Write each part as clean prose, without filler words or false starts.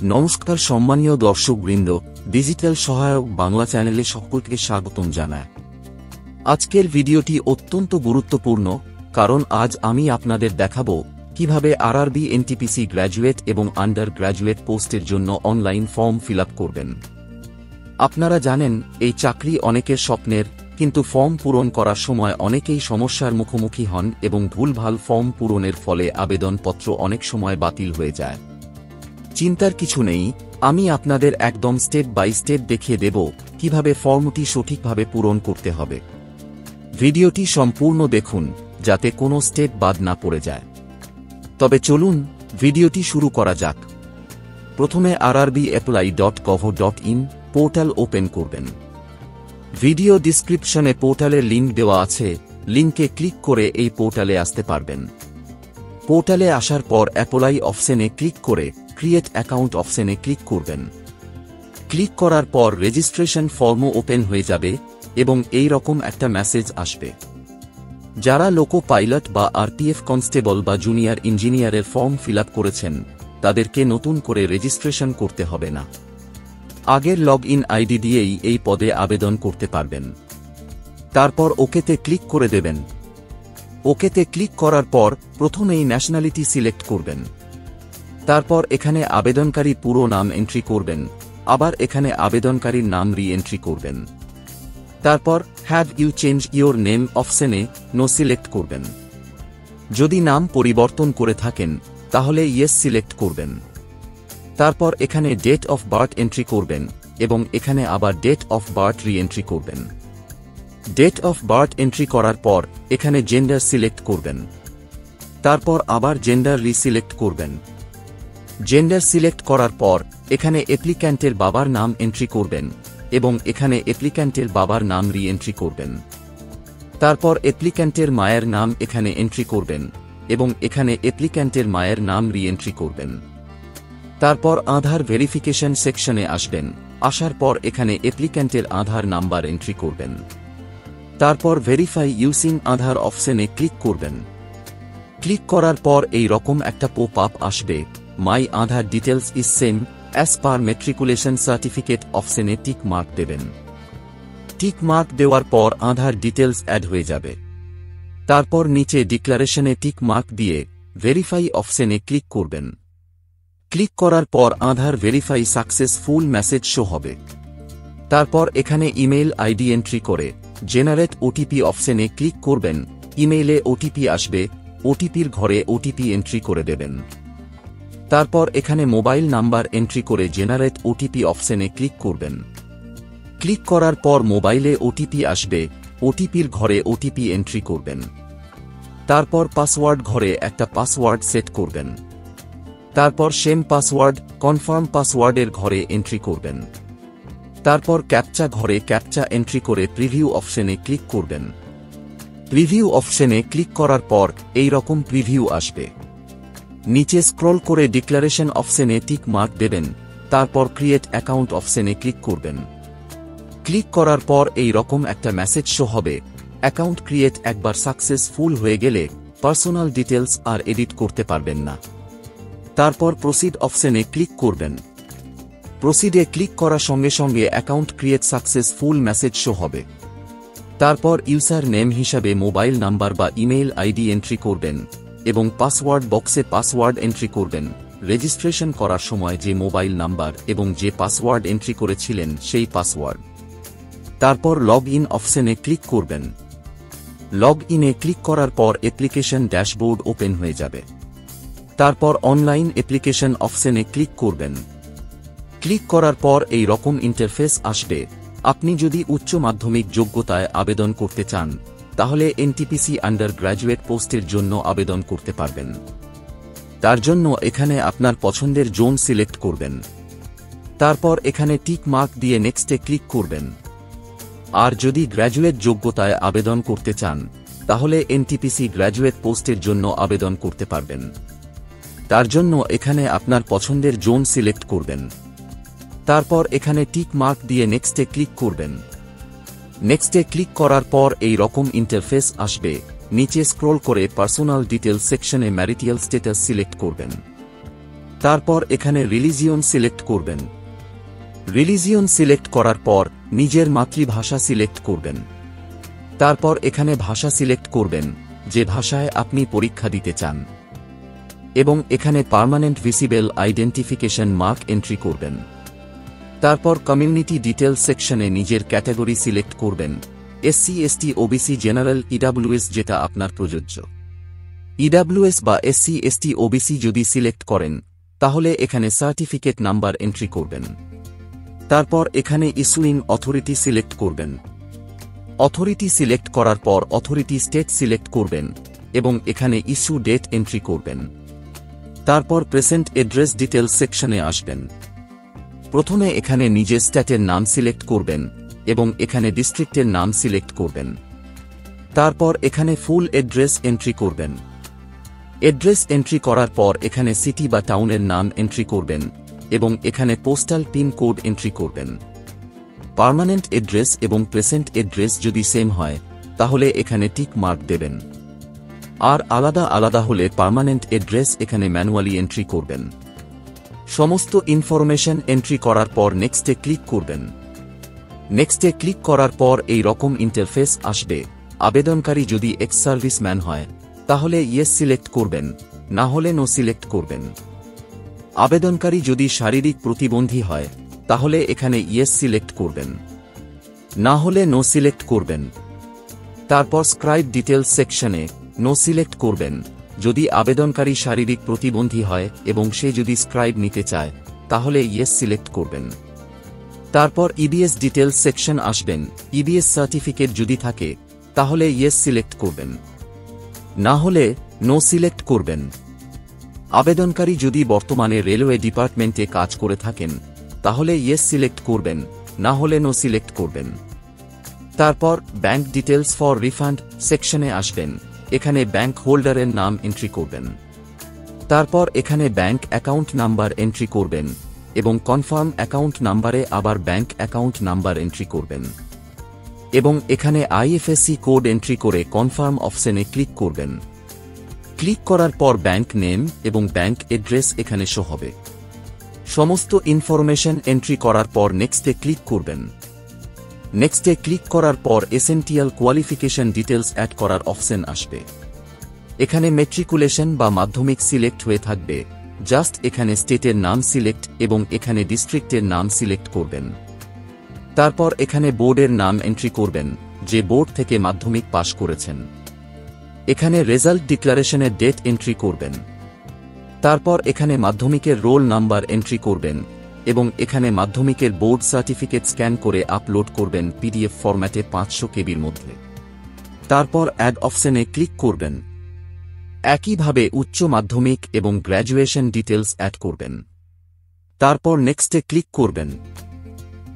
নমস্কার সম্মানীয় দর্শকবৃন্দ, ডিজিটাল সহায়ক বাংলা চ্যানেলে সকলকে স্বাগতম জানায়। আজকের ভিডিওটি অত্যন্ত গুরুত্বপূর্ণ, কারণ আজ আমি আপনাদের দেখাবো কিভাবে আরআরবি এনটিপিসি গ্র্যাজুয়েট এবং আন্ডার গ্র্যাজুয়েট পোস্টের জন্য অনলাইন ফর্ম ফিল আপ করবেন। আপনারা জানেন, এই চাকরি অনেকের স্বপ্নের, কিন্তু ফর্ম পূরণ করার সময় অনেকেই সমস্যার মুখোমুখি হন এবং ভুলভাল ফর্ম পূরণের ফলে আবেদনপত্র অনেক সময় বাতিল হয়ে যায়। চিন্তার কিছু নেই, আমি আপনাদের একদম স্টেপ বাই স্টেপ দেখিয়ে দেব কিভাবে ফর্মটি সঠিকভাবে পূরণ করতে হবে। ভিডিওটি সম্পূর্ণ দেখুন যাতে কোনো স্টেপ বাদ না পড়ে যায়। তবে চলুন ভিডিওটি শুরু করা যাক। প্রথমে rrbapply.gov.in পোর্টাল ওপেন করবেন। ভিডিও ডিসক্রিপশনে পোর্টালের লিংক দেওয়া আছে, লিংকে ক্লিক করে এই পোর্টালে আসতে পারবেন। পোর্টালে আসার পর অ্যাপ্লাই অপশনে ক্লিক করে ক্রিয়েট অ্যাকাউন্ট অপশনে ক্লিক করবেন। ক্লিক করার পর রেজিস্ট্রেশন ফর্মও ওপেন হয়ে যাবে এবং এই রকম একটা মেসেজ আসবে। যারা লোকো পাইলট বা আরপিএফ কনস্টেবল বা জুনিয়র ইঞ্জিনিয়ারের ফর্ম ফিল আপ করেছেন, তাদেরকে নতুন করে রেজিস্ট্রেশন করতে হবে না। আগের লগ ইন আইডি দিয়েই এই পদে আবেদন করতে পারবেন। তারপর ওকেতে ক্লিক করে দেবেন। ওকেতে ক্লিক করার পর প্রথমেই ন্যাশনালিটি সিলেক্ট করবেন। তারপর এখানে আবেদনকারী পুরো নাম এন্ট্রি করবেন, আবার এখানে আবেদনকারীর নাম রি এন্ট্রি করবেন। তারপর have you change your name অপশনে নো সিলেক্ট করবেন। যদি নাম পরিবর্তন করে থাকেন তাহলে ইয়েস সিলেক্ট করবেন। তারপর এখানে ডেট অফ বার্থ এন্ট্রি করবেন এবং এখানে আবার ডেট অফ বার্থ রি এন্ট্রি করবেন। ডেট অফ বার্থ এন্ট্রি করার পর এখানে জেন্ডার সিলেক্ট করবেন। তারপর আবার জেন্ডার রি সিলেক্ট করবেন। জেন্ডার সিলেক্ট করার পর এখানে অ্যাপ্লিক্যান্টের বাবার নাম এন্ট্রি করবেন এবং এখানে অ্যাপ্লিক্যান্টের বাবার নাম রি এন্ট্রি করবেন। তারপর অ্যাপ্লিক্যান্টের মায়ের নাম এখানে এন্ট্রি করবেন এবং এখানে অ্যাপ্লিক্যান্টের মায়ের নাম রি এন্ট্রি করবেন। তারপর আধার ভেরিফিকেশন সেকশনে আসবেন। আসার পর এখানে অ্যাপ্লিক্যান্টের আধার নাম্বার এন্ট্রি করবেন। তারপর ভেরিফাই ইউজিং আধার অপশনে ক্লিক করবেন। ক্লিক করার পর এই রকম একটা পপ আপ আসবে, my Aadhaar details is same as per matriculation certificate অপশনে টিক মার্ক দেবেন। টিক মার্ক দেওয়ার পর আধার ডিটেলস অ্যাড হয়ে যাবে। তারপর নিচে ডিক্লারেশনে টিক মার্ক দিয়ে ভেরিফাই অপশনে ক্লিক করবেন। ক্লিক করার পর Aadhaar verify successful message show হবে। তারপর এখানে ইমেইল আইডি এন্ট্রি করে জেনারেট ওটিপি অপশনে ক্লিক করবেন। ইমেইলে ওটিপি আসবে, ওটিপির ঘরে ওটিপি এন্ট্রি করে দেবেন। তারপর এখানে মোবাইল নাম্বার এন্ট্রি করে জেনারেট ওটিপি অপশনে ক্লিক করবেন। ক্লিক করার পর মোবাইলে ওটিপি আসবে, ওটিপির ঘরে ওটিপি এন্ট্রি করবেন। তারপর পাসওয়ার্ড ঘরে একটা পাসওয়ার্ড সেট করবেন। তারপর সেম পাসওয়ার্ড কনফার্ম পাসওয়ার্ডের ঘরে এন্ট্রি করবেন। তারপর ক্যাপচা ঘরে ক্যাপচা এন্ট্রি করে প্রিভিউ অপশনে ক্লিক করবেন। প্রিভিউ অপশনে ক্লিক করার পর এই রকম প্রিভিউ আসবে। নিচে স্ক্রল করে ডিক্লারেশন অপশনে টিক মার্ক দেবেন। তারপর ক্রিয়েট অ্যাকাউন্ট অপশনে ক্লিক করবেন। ক্লিক করার পর এই রকম একটা মেসেজ শো হবে, অ্যাকাউন্ট ক্রিয়েট একবার সাকসেসফুল হয়ে গেলে পার্সোনাল ডিটেলস আর এডিট করতে পারবেন না। তারপর প্রসিড অপশনে ক্লিক করবেন। প্রসিডে ক্লিক করার সঙ্গে সঙ্গে account create successful message show হবে। তারপর ইউজার নেম হিসাবে মোবাইল নাম্বার বা ইমেইল আইডি এন্ট্রি করবেন এবং পাসওয়ার্ড বক্সে পাসওয়ার্ড এন্ট্রি করবেন। রেজিস্ট্রেশন করার সময় যে মোবাইল নাম্বার এবং যে পাসওয়ার্ড এন্ট্রি করেছিলেন সেই পাসওয়ার্ড। তারপর লগ ইন অপশনে ক্লিক করবেন। লগ ইনে ক্লিক করার পর অ্যাপ্লিকেশন ড্যাশবোর্ড ওপেন হয়ে যাবে। তারপর অনলাইন অ্যাপ্লিকেশন অপশনে ক্লিক করবেন। ক্লিক করার পর এই রকম ইন্টারফেস আসবে। আপনি যদি উচ্চ মাধ্যমিক যোগ্যতায় আবেদন করতে চান তাহলে এনটিপিসি আন্ডার গ্র্যাজুয়েট পোস্টের জন্য আবেদন করতে পারবেন। তার জন্য এখানে আপনার পছন্দের জোন সিলেক্ট করবেন। তারপর এখানে টিক মার্ক দিয়ে নেক্সটে ক্লিক করবেন। আর যদি গ্র্যাজুয়েট যোগ্যতায় আবেদন করতে চান তাহলে এনটিপিসি গ্র্যাজুয়েট পোস্টের জন্য আবেদন করতে পারবেন। তার জন্য এখানে আপনার পছন্দের জোন সিলেক্ট করবেন। তারপর এখানে টিক মার্ক দিয়ে নেক্সটে ক্লিক করবেন। নেক্সটে ক্লিক করার পর এই রকম ইন্টারফেস আসবে। নিচে স্ক্রল করে পার্সোনাল ডিটেলস সেকশনে ম্যারিটাল স্ট্যাটাস সিলেক্ট করবেন। তারপর এখানে রিলিজিয়ন সিলেক্ট করবেন। রিলিজিয়ন সিলেক্ট করার পর নিজের মাতৃভাষা সিলেক্ট করবেন। তারপর এখানে ভাষা সিলেক্ট করবেন যে ভাষায় আপনি পরীক্ষা দিতে চান, এবং এখানে permanent visible identification mark entry করবেন। তারপর কমিউনিটি ডিটেলস সেকশনে নিজের ক্যাটাগরি সিলেক্ট করবেন, SC, ST, OBC, general, EWS যেটা আপনার প্রযোজ্য। ইডব্লিউএস বা এসসি, এসটি, ওবিসি যদি সিলেক্ট করেন তাহলে এখানে সার্টিফিকেট নাম্বার এন্ট্রি করবেন। তারপর এখানে ইস্যুইং অথরিটি সিলেক্ট করবেন। অথরিটি সিলেক্ট করার পর অথরিটি স্টেট সিলেক্ট করবেন এবং এখানে ইস্যু ডেট এন্ট্রি করবেন। তারপর প্রেজেন্ট অ্যাড্রেস ডিটেলস সেকশনে আসবেন। প্রথমে এখানে নিজের স্টেটের নাম সিলেক্ট করবেন এবং এখানে ডিস্ট্রিক্টের নাম সিলেক্ট করবেন। তারপর এখানে ফুল অ্যাড্রেস এন্ট্রি করবেন। অ্যাড্রেস এন্ট্রি করার পর এখানে সিটি বা টাউনের নাম এন্ট্রি করবেন এবং এখানে পোস্টাল পিন কোড এন্ট্রি করবেন। পার্মানেন্ট অ্যাড্রেস এবং প্রেজেন্ট অ্যাড্রেস যদি সেম হয় তাহলে এখানে টিক মার্ক দেবেন, আর আলাদা আলাদা হলে পার্মানেন্ট অ্যাড্রেস এখানে ম্যানুয়ালি এন্ট্রি করবেন। সমস্ত ইনফরমেশন এন্ট্রি করার পর নেক্সটে ক্লিক করবেন। নেক্সটে ক্লিক করার পর এই রকম ইন্টারফেস আসবে। আবেদনকারী যদি এক্স সার্ভিসম্যান হয় তাহলে ইয়েস সিলেক্ট করবেন, না হলে নো সিলেক্ট করবেন। আবেদনকারী যদি শারীরিক প্রতিবন্ধী হয় তাহলে এখানে ইয়েস সিলেক্ট করবেন, না হলে নো সিলেক্ট করবেন। তারপর স্ক্রাইব ডিটেলস সেকশনে নো সিলেক্ট করবেন যদি আবেদনকারী শারীরিক প্রতিবন্ধী হয় এবং সে যদি স্ক্রাইব নিতে চায় তাহলে ইয়েস সিলেক্ট করবেন। তারপর ইবিএস ডিটেলস সেকশন আসবেন। ইবিএস সার্টিফিকেট যদি থাকে তাহলে ইয়েস সিলেক্ট করবেন, না হলে নো সিলেক্ট করবেন। আবেদনকারী যদি বর্তমানে রেলওয়ে ডিপার্টমেন্টে কাজ করে থাকেন তাহলে ইয়েস সিলেক্ট করবেন, না হলে নো সিলেক্ট করবেন। তারপর ব্যাংক ডিটেলস ফর রিফান্ড সেকশনে আসবেন। এখানে ব্যাংক হোল্ডারের নাম এন্ট্রি করবেন। তারপর এখানে ব্যাংক অ্যাকাউন্ট নাম্বার এন্ট্রি করবেন এবং কনফার্ম অ্যাকাউন্ট নাম্বারে আবার ব্যাংক অ্যাকাউন্ট নাম্বার এন্ট্রি করবেন এবং এখানে আইএফএসসি কোড এন্ট্রি করে কনফার্ম অপশনে ক্লিক করবেন। ক্লিক করার পর ব্যাংক নেম এবং ব্যাংক অ্যাড্রেস এখানে শো হবে। সমস্ত ইনফরমেশন এন্ট্রি করার পর নেক্সটে ক্লিক করবেন। নেক্সটে ক্লিক করার পর এসেনশিয়াল কোয়ালিফিকেশন ডিটেলস অ্যাড করার অপশন আসবে। এখানে মেট্রিকুলেশন বা মাধ্যমিক সিলেক্ট হয়ে থাকবে। জাস্ট এখানে স্টেটের নাম সিলেক্ট এবং এখানে ডিস্ট্রিক্টের নাম সিলেক্ট করবেন। তারপর এখানে বোর্ডের নাম এন্ট্রি করবেন, যে বোর্ড থেকে মাধ্যমিক পাশ করেছেন। এখানে রেজাল্ট ডিক্লারেশনের ডেট এন্ট্রি করবেন। তারপর এখানে মাধ্যমিকের রোল নাম্বার এন্ট্রি করবেন এবং এখানে মাধ্যমিকের বোর্ড সার্টিফিকেট স্ক্যান করে আপলোড করবেন পিডিএফ ফরম্যাটে 500 কেবির মধ্যে। তারপর অ্যাড অপশনে ক্লিক করবেন। একইভাবে উচ্চ মাধ্যমিক এবং গ্র্যাজুয়েশন ডিটেলস অ্যাড করবেন। তারপর নেক্সটে ক্লিক করবেন।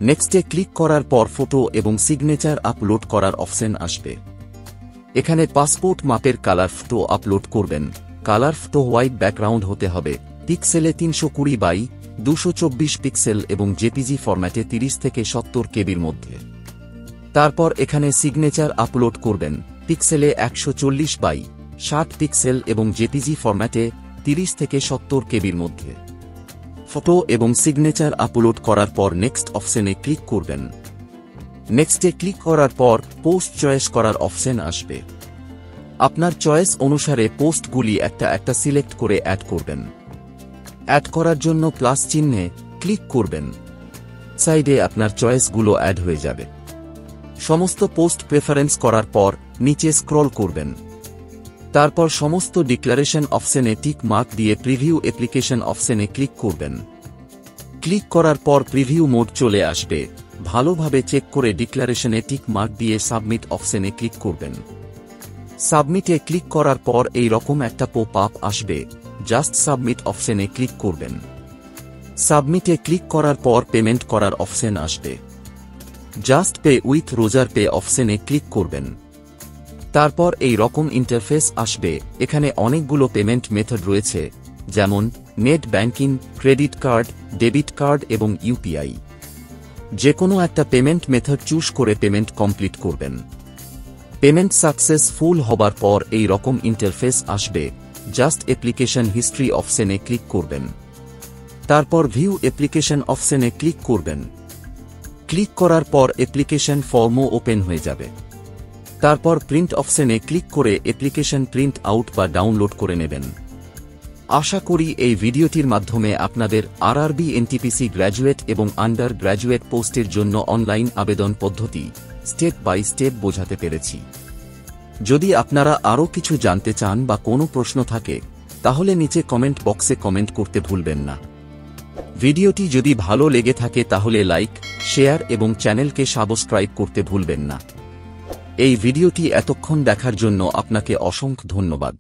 নেক্সটে ক্লিক করার পর ফটো এবং সিগনেচার আপলোড করার অপশন আসবে। এখানে পাসপোর্ট মাপের কালার ফটো আপলোড করবেন। কালার ফটো হোয়াইট ব্যাকগ্রাউন্ড হতে হবে, পিক্সেলে 320 বাই 224 পিক্সেল এবং জেপিজি ফরম্যাটে 30 থেকে 70 কেবির মধ্যে। তারপর এখানে সিগনেচার আপলোড করবেন, পিক্সেলে 140 বাই 60 পিক্সেল এবং জেপিজি ফরম্যাটে 30 থেকে 70 কেবির মধ্যে। ফটো এবং সিগনেচার আপলোড করার পর নেক্সট অপশনে ক্লিক করবেন। নেক্সটে ক্লিক করার পর পোস্ট চয়েস করার অপশন আসবে। আপনার চয়েস অনুসারে পোস্টগুলি একটা একটা সিলেক্ট করে অ্যাড করবেন। অ্যাড করার জন্য প্লাস চিহ্নে ক্লিক করবেন। সাইডে আপনার চয়েসগুলো অ্যাড হয়ে যাবে। সমস্ত পোস্ট প্রেফারেন্স করার পর নিচে স্ক্রল করবেন। তারপর সমস্ত ডিক্লারেশন অপশনে টিক মার্ক দিয়ে প্রিভিউ অ্যাপ্লিকেশন অপশনে ক্লিক করবেন। ক্লিক করার পর প্রিভিউ মোড চলে আসবে। ভালোভাবে চেক করে ডিক্লারেশনে টিক মার্ক দিয়ে সাবমিট অপশনে ক্লিক করবেন। সাবমিটে ক্লিক করার পর এই রকম একটা পপ আপ আসবে। জাস্ট সাবমিট অপশনে ক্লিক করবেন। সাবমিটে ক্লিক করার পর পেমেন্ট করার অপশন আসবে। জাস্ট পে উইথ রোজার পে অপশনে ক্লিক করবেন। তারপর এই রকম ইন্টারফেস আসবে। এখানে অনেকগুলো পেমেন্ট মেথড রয়েছে, যেমন net banking, credit card, debit card এবং ইউপিআই। যে কোনো একটা পেমেন্ট মেথড চুজ করে পেমেন্ট কমপ্লিট করবেন। পেমেন্ট সাকসেসফুল হবার পর এই রকম ইন্টারফেস আসবে। জাস্ট অ্যাপ্লিকেশন হিস্ট্রি অপশনে ক্লিক করবেন। তারপর ভিউ অ্যাপ্লিকেশন অপশনে ক্লিক করবেন। ক্লিক করার পর অ্যাপ্লিকেশন ফর্মও ওপেন হয়ে যাবে। তারপর প্রিন্ট অপশনে ক্লিক করে অ্যাপ্লিকেশন প্রিন্ট আউট বা ডাউনলোড করে নেবেন। আশা করি এই ভিডিওটির মাধ্যমে আপনাদের আরআরবি এনটিপিসি গ্র্যাজুয়েট এবং আন্ডার গ্র্যাজুয়েট পোস্টের জন্য অনলাইন আবেদন পদ্ধতি স্টেপ বাই স্টেপ বোঝাতে পেরেছি। যদি আপনারা আরও কিছু জানতে চান বা কোনো প্রশ্ন থাকে তাহলে নিচে কমেন্ট বক্সে কমেন্ট করতে ভুলবেন না। ভিডিওটি যদি ভালো লেগে থাকে তাহলে লাইক, শেয়ার এবং চ্যানেলকে সাবস্ক্রাইব করতে ভুলবেন না। এই ভিডিওটি এতক্ষণ দেখার জন্য আপনাকে অসংখ্য ধন্যবাদ।